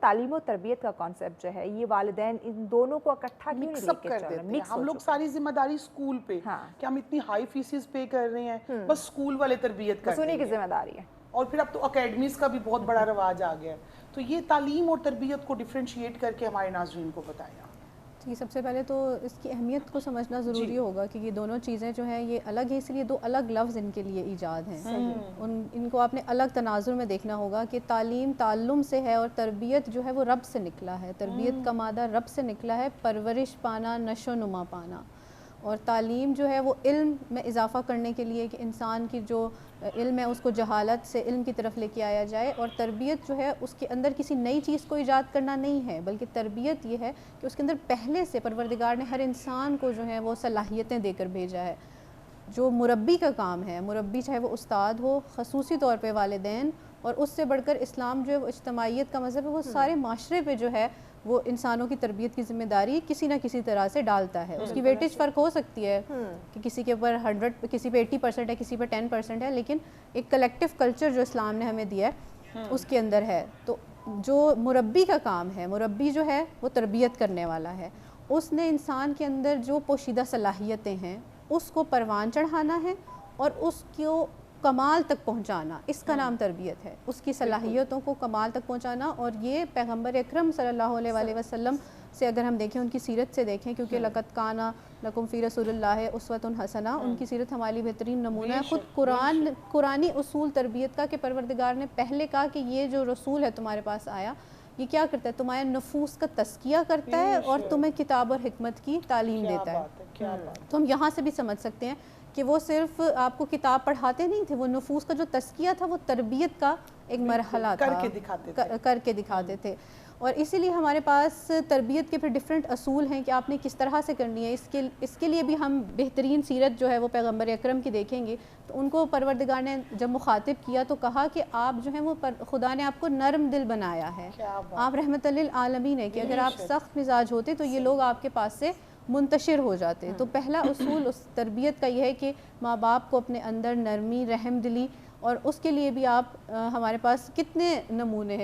تعلیم و تربیت کا کانسیپٹ جو ہے یہ والدین ان دونوں کو اکٹھا کیوں نہیں لے کے چل رہے؟ ہم لوگ ساری ذمہ داری اسکول پہ کہ ہم اتنی ہائی فیسز پے کر رہے ہیں، بس اسکول والے تربیت کر رہے ہیں، کی ذمہ داری ہے. اور پھر اب تو اکیڈمیز کا بھی بہت بڑا رواج آ گیا ہے. تو یہ تعلیم اور تربیت کو ڈیفرینشیٹ کر کے ہمارے ناظرین کو بتائیں. جی سب سے پہلے تو اس کی اہمیت کو سمجھنا ضروری ہوگا کہ یہ دونوں چیزیں جو ہیں یہ الگ ہیں، اس لیے دو الگ لفظ ان کے لیے ایجاد ہیں. ان کو آپ نے الگ تناظر میں دیکھنا ہوگا کہ تعلیم تعلم سے ہے اور تربیت جو ہے وہ رب سے نکلا ہے. تربیت کا مادہ رب سے نکلا ہے، پرورش پانا، نشو و نما پانا. اور تعلیم جو ہے وہ علم میں اضافہ کرنے کے لیے کہ انسان کی جو علم ہے اس کو جہالت سے علم کی طرف لے کے آیا جائے. اور تربیت جو ہے اس کے اندر کسی نئی چیز کو ایجاد کرنا نہیں ہے، بلکہ تربیت یہ ہے کہ اس کے اندر پہلے سے پروردگار نے ہر انسان کو جو ہے وہ صلاحیتیں دے کر بھیجا ہے. جو مربی کا کام ہے، مربی چاہے وہ استاد ہو، خصوصی طور پہ والدین، اور اس سے بڑھ کر اسلام جو ہے وہ اجتماعیت کا مذہب ہے، وہ سارے معاشرے پہ جو ہے وہ انسانوں کی تربیت کی ذمہ داری کسی نہ کسی طرح سے ڈالتا ہے. اس کی ویٹیج فرق ہو سکتی ہے کہ کسی کے اوپر 100، کسی پہ 80% ہے، کسی پہ 10% ہے، لیکن ایک کلیکٹیو کلچر جو اسلام نے ہمیں دیا ہے اس کے اندر ہے. تو جو مربی کا کام ہے، مربی جو ہے وہ تربیت کرنے والا ہے. اس نے انسان کے اندر جو پوشیدہ صلاحیتیں ہیں اس کو پروان چڑھانا ہے اور اس کو کمال تک پہنچانا. اس کا نام تربیت ہے، اس کی صلاحیتوں کو کمال تک پہنچانا. اور یہ پیغمبر اکرم صلی اللہ علیہ وآلہ وسلم سے اگر ہم دیکھیں، ان کی سیرت سے دیکھیں، کیونکہ لقد کان لکم فی رسول اللہ اسوۃ حسنہ، ان کی سیرت ہمارے بہترین نمونہ ہے. خود قرآنی اصول تربیت کا کہ پروردگار نے پہلے کہا کہ یہ جو رسول ہے تمہارے پاس آیا یہ کیا کرتا ہے؟ تمہارے نفوس کا تزکیہ کرتا ہے اور تمہیں کتاب اور حکمت کی تعلیم دیتا ہے. تو ہم یہاں سے بھی سمجھ سکتے ہیں کہ وہ صرف آپ کو کتاب پڑھاتے نہیں تھے، وہ نفوس کا جو تزکیہ تھا وہ تربیت کا ایک مرحلہ تھا، کر کے دکھاتے تھے. اور اسی لیے ہمارے پاس تربیت کے پھر ڈیفرنٹ اصول ہیں کہ آپ نے کس طرح سے کرنی ہے. اس کے لیے بھی ہم بہترین سیرت جو ہے وہ پیغمبر اکرم کی دیکھیں گے تو ان کو پروردگار نے جب مخاطب کیا تو کہا کہ آپ جو ہیں وہ خدا نے آپ کو نرم دل بنایا ہے، آپ رحمت للعالمین ہے، کہ اگر آپ سخت مزاج ہوتے تو یہ لوگ آپ کے پاس سے منتشر ہو جاتے. تو پہلا اصول اس تربیت کا یہ ہے کہ ماں باپ کو اپنے اندر نرمی، رحم دلی، اور اس کے لیے بھی آپ ہمارے پاس کتنے نمونے ہیں.